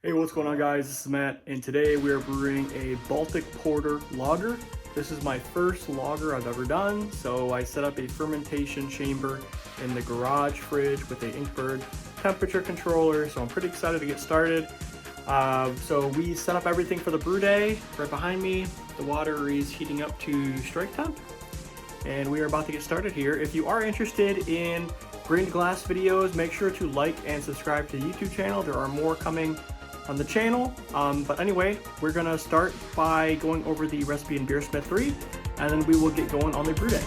Hey, what's going on, guys? This is Matt, and today we are brewing a Baltic Porter lager. This is my first lager I've ever done, so I set up a fermentation chamber in the garage fridge with a Inkbird temperature controller, so I'm pretty excited to get started. So we set up everything for the brew day. Right behind me, the water is heating up to strike temp, and we are about to get started here. If you are interested in grain glass videos, make sure to like and subscribe to the YouTube channel. There are more coming on the channel, but anyway, we're gonna start by going over the recipe in BeerSmith 3, and then we will get going on the brew day.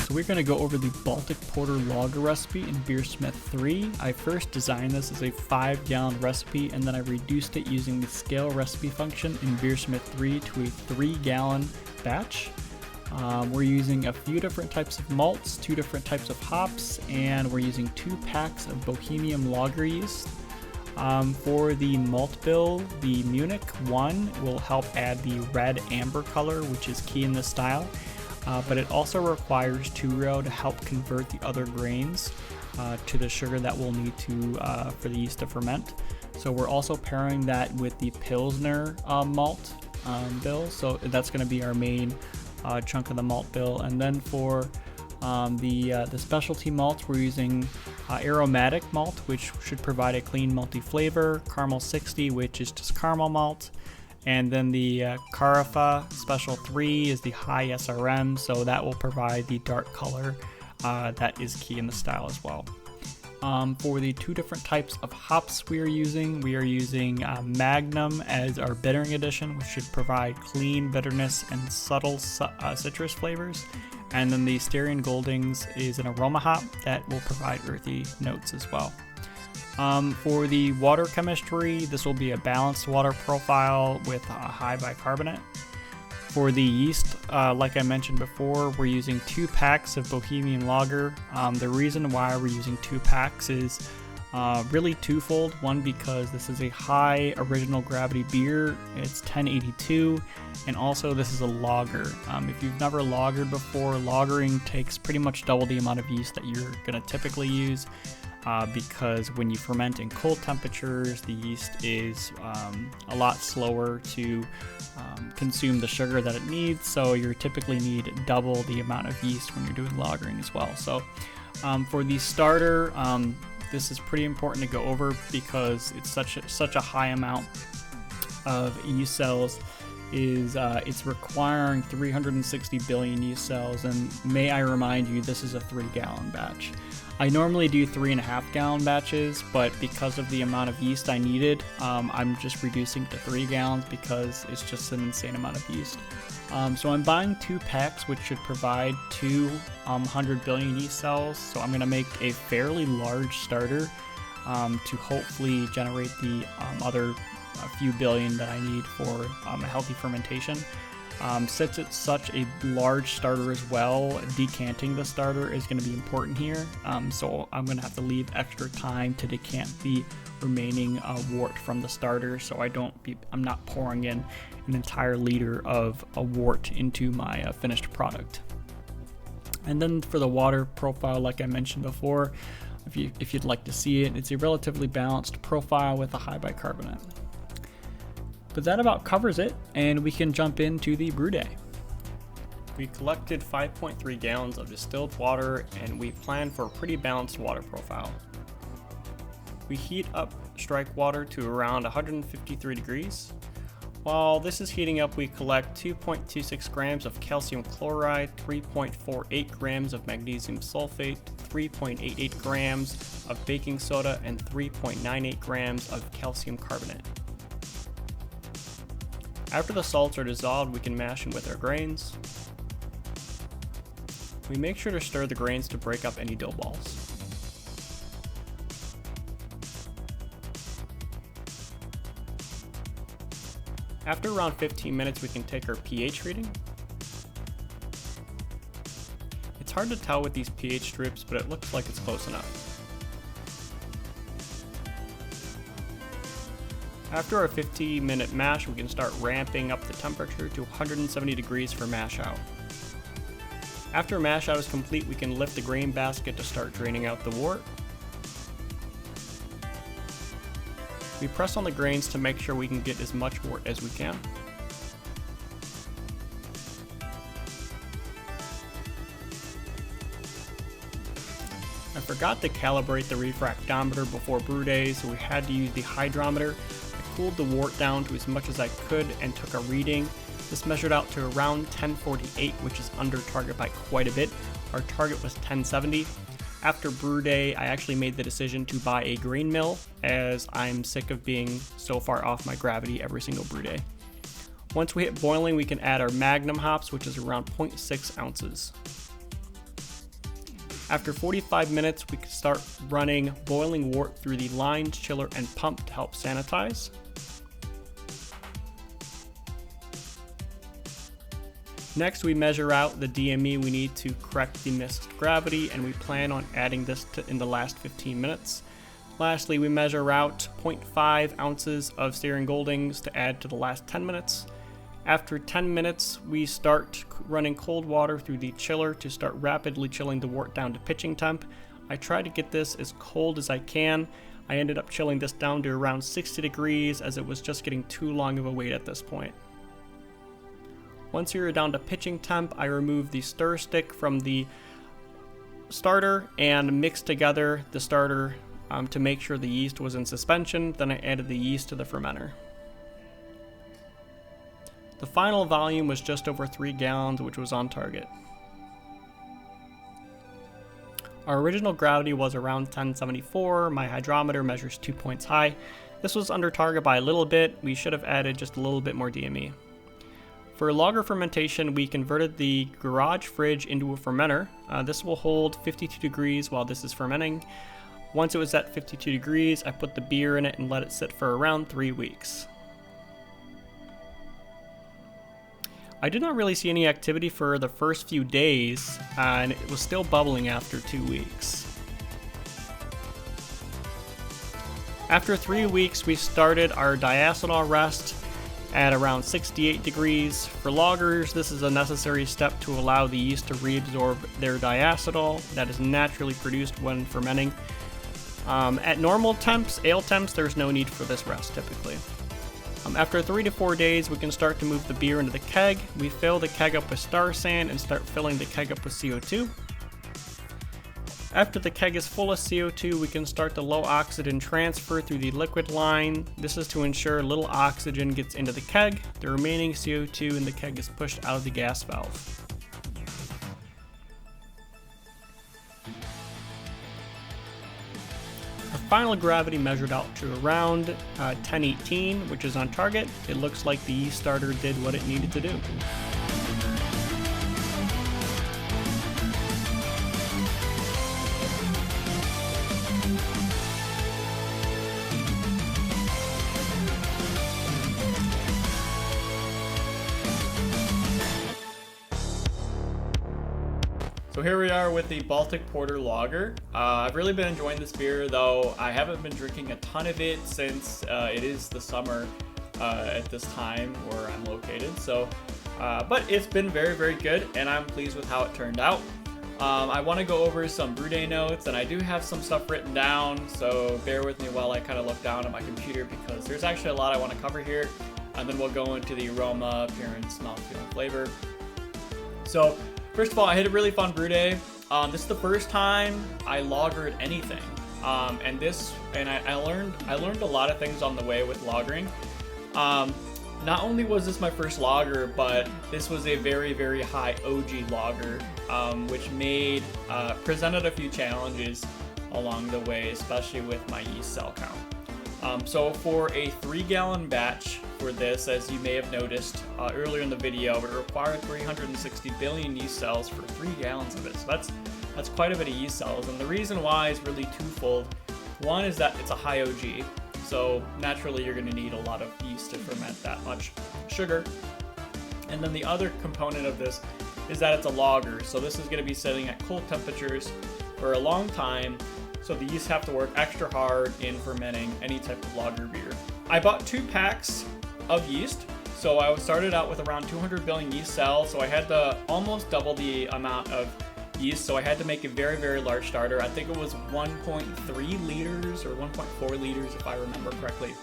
So we're going to go over the Baltic Porter lager recipe in BeerSmith 3. I first designed this as a 5-gallon recipe, and then I reduced it using the scale recipe function in BeerSmith 3 to a 3-gallon batch. We're using a few different types of malts, 2 different types of hops, and we're using 2 packs of Bohemian Lager Yeast. For the malt bill, the Munich 1 will help add the red amber color, which is key in this style. But it also requires 2-row to help convert the other grains to the sugar that we'll need to for the yeast to ferment. So we're also pairing that with the Pilsner Malt bill. So that's going to be our main chunk of the malt bill. And then for the specialty malts, we're using Aromatic Malt, which should provide a clean malty flavor. Caramel 60, which is just caramel malt. And then the Carafa Special II is the high SRM, so that will provide the dark color that is key in the style as well. For the 2 different types of hops we are using Magnum as our bittering addition, which should provide clean bitterness and subtle citrus flavors. And then the Styrian Goldings is an aroma hop that will provide earthy notes as well. For the water chemistry, this will be a balanced water profile with a high bicarbonate. For the yeast, like I mentioned before, we're using 2 packs of Bohemian Lager. The reason why we're using 2 packs is really twofold. One, because this is a high original gravity beer, it's 1082, and also this is a lager. If you've never lagered before, lagering takes pretty much double the amount of yeast that you're going to typically use. Because when you ferment in cold temperatures, the yeast is a lot slower to consume the sugar that it needs, so you typically need double the amount of yeast when you're doing lagering as well. So for the starter, this is pretty important to go over because it's such a high amount of yeast cells. It's requiring 360 billion yeast cells, and may I remind you, this is a 3-gallon batch. I normally do 3.5-gallon batches, but because of the amount of yeast I needed, I'm just reducing to 3 gallons because it's just an insane amount of yeast. So I'm buying 2 packs, which should provide 200 billion yeast cells. So I'm going to make a fairly large starter to hopefully generate the other few billion that I need for a healthy fermentation. Since it's such a large starter as well, decanting the starter is going to be important here. So I'm going to have to leave extra time to decant the remaining wort from the starter, so I'm not pouring in an entire liter of a wort into my finished product. And then for the water profile, like I mentioned before, if you'd like to see it, it's a relatively balanced profile with a high bicarbonate. But that about covers it, and we can jump into the brew day. We collected 5.3 gallons of distilled water, and we planned for a pretty balanced water profile. We heat up strike water to around 153 degrees. While this is heating up, we collect 2.26 grams of calcium chloride, 3.48 grams of magnesium sulfate, 3.88 grams of baking soda, and 3.98 grams of calcium carbonate. After the salts are dissolved, we can mash in with our grains. We make sure to stir the grains to break up any dough balls. After around 15 minutes, we can take our pH reading. It's hard to tell with these pH strips, but it looks like it's close enough. After our 50-minute mash, we can start ramping up the temperature to 170 degrees for mash out. After mash out is complete, we can lift the grain basket to start draining out the wort. We press on the grains to make sure we can get as much wort as we can. I forgot to calibrate the refractometer before brew day, so we had to use the hydrometer. I cooled the wort down to as much as I could and took a reading. This measured out to around 1048, which is under target by quite a bit. Our target was 1070. After brew day, I actually made the decision to buy a grain mill, as I'm sick of being so far off my gravity every single brew day. Once we hit boiling, we can add our Magnum hops, which is around 0.6 ounces. After 45 minutes, we can start running boiling wort through the line, chiller, and pump to help sanitize. Next, we measure out the DME we need to correct the missed gravity, and we plan on adding this in the last 15 minutes. Lastly, we measure out 0.5 ounces of Styrian Goldings to add to the last 10 minutes. After 10 minutes, we start running cold water through the chiller to start rapidly chilling the wort down to pitching temp. I try to get this as cold as I can. I ended up chilling this down to around 60 degrees as it was just getting too long of a wait at this point. Once you're down to pitching temp, I removed the stir stick from the starter and mixed together the starter to make sure the yeast was in suspension. Then I added the yeast to the fermenter. The final volume was just over 3 gallons, which was on target. Our original gravity was around 1074. My hydrometer measures 2 points high. This was under target by a little bit. We should have added just a little bit more DME. For lager fermentation, we converted the garage fridge into a fermenter. This will hold 52 degrees while this is fermenting. Once it was at 52 degrees, I put the beer in it and let it sit for around 3 weeks. I did not really see any activity for the first few days, and it was still bubbling after 2 weeks. After 3 weeks, we started our diacetyl rest at around 68 degrees. For lagers, this is a necessary step to allow the yeast to reabsorb their diacetyl that is naturally produced when fermenting. At normal temps, ale temps, there's no need for this rest typically. After 3 to 4 days, we can start to move the beer into the keg. We fill the keg up with star sand and start filling the keg up with CO2. After the keg is full of CO2, we can start the low oxygen transfer through the liquid line. This is to ensure little oxygen gets into the keg. The remaining CO2 in the keg is pushed out of the gas valve. Our final gravity measured out to around 1018, which is on target. It looks like the yeast starter did what it needed to do. So here we are with the Baltic Porter Lager. I've really been enjoying this beer, though I haven't been drinking a ton of it since it is the summer at this time where I'm located. So, but it's been very, very good, and I'm pleased with how it turned out. I want to go over some brew day notes, and I do have some stuff written down, so bear with me while I kind of look down at my computer, because there's actually a lot I want to cover here, and then we'll go into the aroma, appearance, mouthfeel, and flavor. So, first of all, I had a really fun brew day. This is the first time I lagered anything, and I learned a lot of things on the way with lagering. Not only was this my first lager, but this was a very, very high OG lager, which presented a few challenges along the way, especially with my yeast cell count. So for a 3-gallon batch for this, as you may have noticed earlier in the video, it required 360 billion yeast cells for 3 gallons of it. So that's quite a bit of yeast cells, and the reason why is really twofold. One is that it's a high OG, so naturally you're going to need a lot of yeast to ferment that much sugar. And then the other component of this is that it's a lager, so this is going to be sitting at cold temperatures for a long time, so the yeast have to work extra hard in fermenting any type of lager beer. I bought 2 packs of yeast. So I started out with around 200 billion yeast cells, so I had to almost double the amount of yeast, so I had to make a very, very large starter. I think it was 1.3 liters or 1.4 liters if I remember correctly.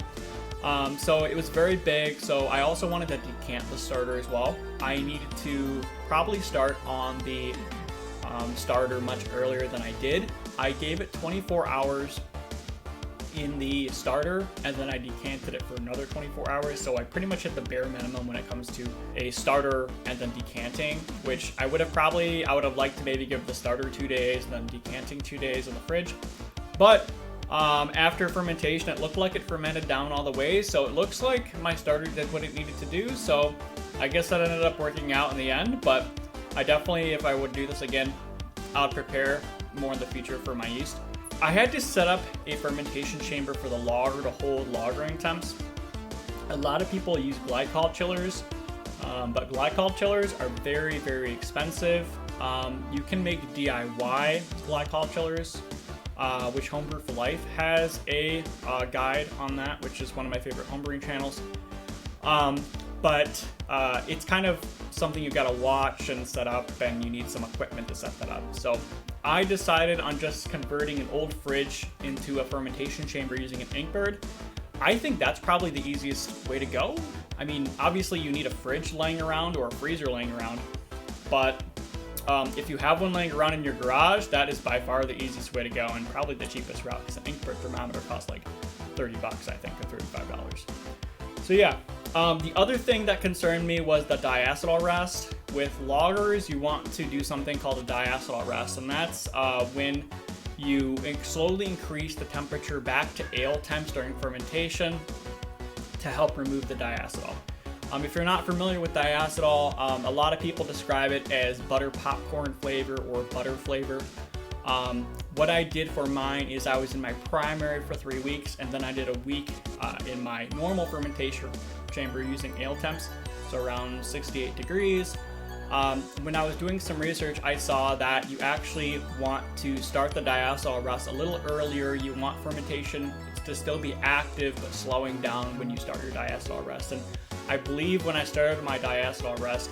So it was very big, so I also wanted to decant the starter as well. I needed to probably start on the starter much earlier than I did. I gave it 24 hours in the starter, and then I decanted it for another 24 hours, so I pretty much hit the bare minimum when it comes to a starter and then decanting, which I would have liked to maybe give the starter 2 days and then decanting 2 days in the fridge. But after fermentation, it looked like it fermented down all the way, so it looks like my starter did what it needed to do, so I guess that ended up working out in the end. But I definitely, if I would do this again, I'll prepare more in the future for my yeast. I had to set up a fermentation chamber for the lager to hold lagering temps. A lot of people use glycol chillers, but glycol chillers are very, very expensive. You can make DIY glycol chillers, which Homebrew for Life has a guide on that, which is one of my favorite homebrewing channels. But it's kind of something you gotta watch and set up, and you need some equipment to set that up. So I decided on just converting an old fridge into a fermentation chamber using an Inkbird. I think that's probably the easiest way to go. I mean, obviously you need a fridge laying around or a freezer laying around, but if you have one laying around in your garage, that is by far the easiest way to go and probably the cheapest route, because an Inkbird thermometer costs like 30 bucks, I think, or $35. So yeah. The other thing that concerned me was the diacetyl rest. With lagers, you want to do something called a diacetyl rest, and that's when you slowly increase the temperature back to ale temps during fermentation to help remove the diacetyl. If you're not familiar with diacetyl, a lot of people describe it as butter popcorn flavor or butter flavor. What I did for mine is I was in my primary for 3 weeks, and then I did a week in my normal fermentation chamber using ale temps, so around 68 degrees. When I was doing some research, I saw that you actually want to start the diacetyl rest a little earlier. You want fermentation to still be active but slowing down when you start your diacetyl rest. And I believe when I started my diacetyl rest,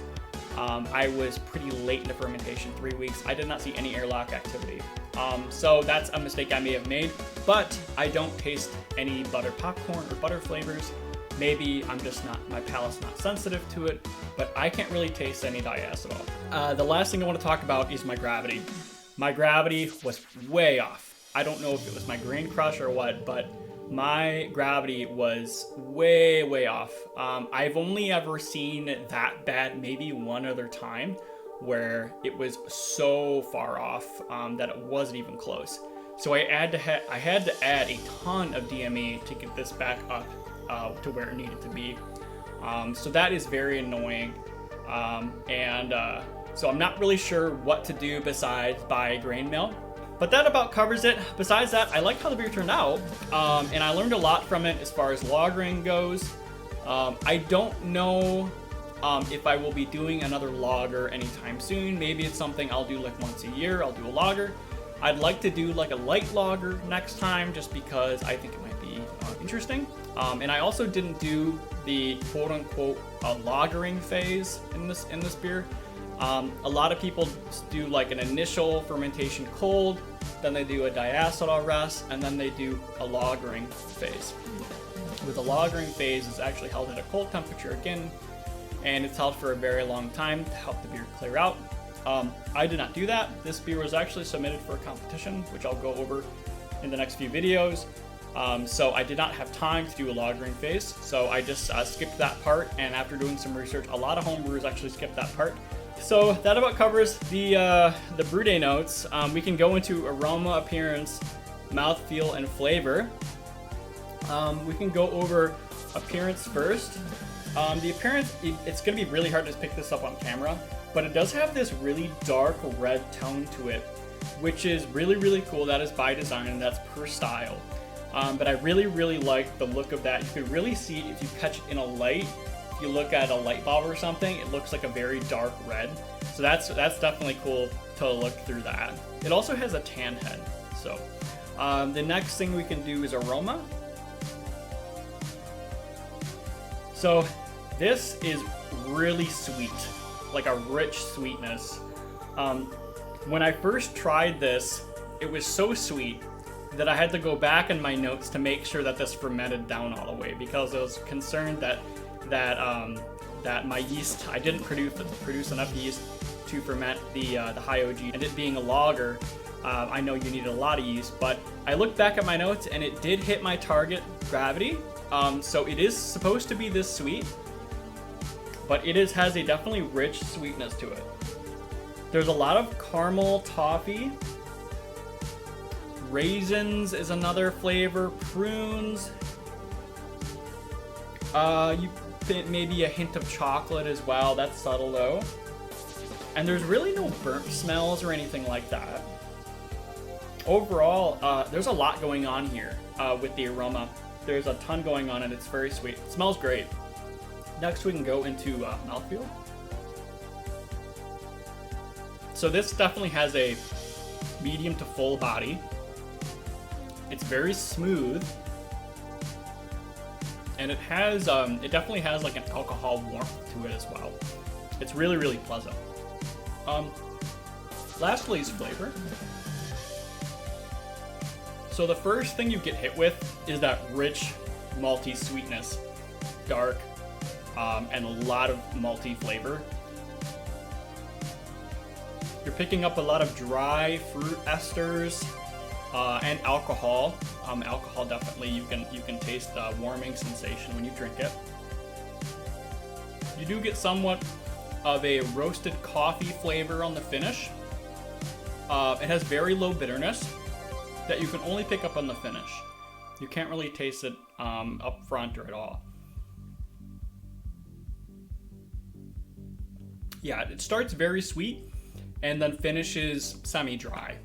I was pretty late in the fermentation, 3 weeks. I did not see any airlock activity. So that's a mistake I may have made, but I don't taste any butter popcorn or butter flavors. Maybe I'm just my palate's not sensitive to it, but I can't really taste any diacetyl. The last thing I want to talk about is my gravity. My gravity was way off. I don't know if it was my grain crush or what, but my gravity was way, way off. I've only ever seen that bad maybe one other time where it was so far off that it wasn't even close. So I had to add a ton of DME to get this back up to where it needed to be. So that is very annoying. So I'm not really sure what to do besides buy a grain mill. But that about covers it. Besides that, I like how the beer turned out, and I learned a lot from it as far as lagering goes. I don't know if I will be doing another lager anytime soon. Maybe it's something I'll do like once a year. I'll do a lager. I'd like to do like a light lager next time, just because I think it might be interesting. And I also didn't do the quote-unquote lagering phase in this beer. A lot of people do like an initial fermentation cold, then they do a diacetyl rest, and then they do a lagering phase. With the lagering phase, it's actually held at a cold temperature again, and it's held for a very long time to help the beer clear out. I did not do that. This beer was actually submitted for a competition, which I'll go over in the next few videos. So I did not have time to do a lagering phase, so I just skipped that part, and after doing some research, a lot of homebrewers actually skipped that part. So that about covers the brew day notes. We can go into aroma, appearance, mouthfeel, and flavor. We can go over appearance first. The appearance, it's going to be really hard to pick this up on camera, but it does have this really dark red tone to it, which is really, really cool. That is by design, and that's per style. But I really, really like the look of that. You can really see if you catch it in a light. If you look at a light bulb or something, it looks like a very dark red. So that's definitely cool to look through that. It also has a tan head. So The next thing we can do is aroma. So this is really sweet, like a rich sweetness. When I first tried this, it was so sweet that I had to go back in my notes to make sure that this fermented down all the way, because I was concerned that my yeast, I didn't produce enough yeast to ferment the high OG. And it being a lager, I know you need a lot of yeast, but I looked back at my notes and it did hit my target gravity. So it is supposed to be this sweet, but it has a definitely rich sweetness to it. There's a lot of caramel, toffee, raisins is another flavor, prunes, maybe a hint of chocolate as well. That's subtle though. And there's really no burnt smells or anything like that. Overall, there's a lot going on here with the aroma. There's a ton going on and it's very sweet. It smells great. Next we can go into mouthfeel. So this definitely has a medium to full body. It's very smooth. And it has, it definitely has like an alcohol warmth to it as well. It's really, really pleasant. Lastly is flavor. So the first thing you get hit with is that rich malty sweetness, dark, and a lot of malty flavor. You're picking up a lot of dry fruit esters and alcohol. Alcohol definitely, you can taste the warming sensation when you drink it. You do get somewhat of a roasted coffee flavor on the finish. It has very low bitterness that you can only pick up on the finish. You can't really taste it up front or at all. Yeah, it starts very sweet and then finishes semi-dry.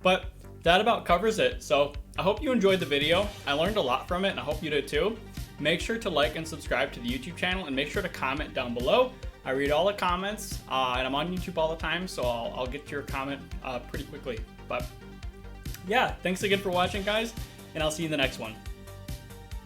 But that about covers it. So I hope you enjoyed the video. I learned a lot from it and I hope you did too. Make sure to like and subscribe to the YouTube channel and make sure to comment down below. I read all the comments and I'm on YouTube all the time, so I'll get to your comment pretty quickly. But yeah, thanks again for watching guys, and I'll see you in the next one.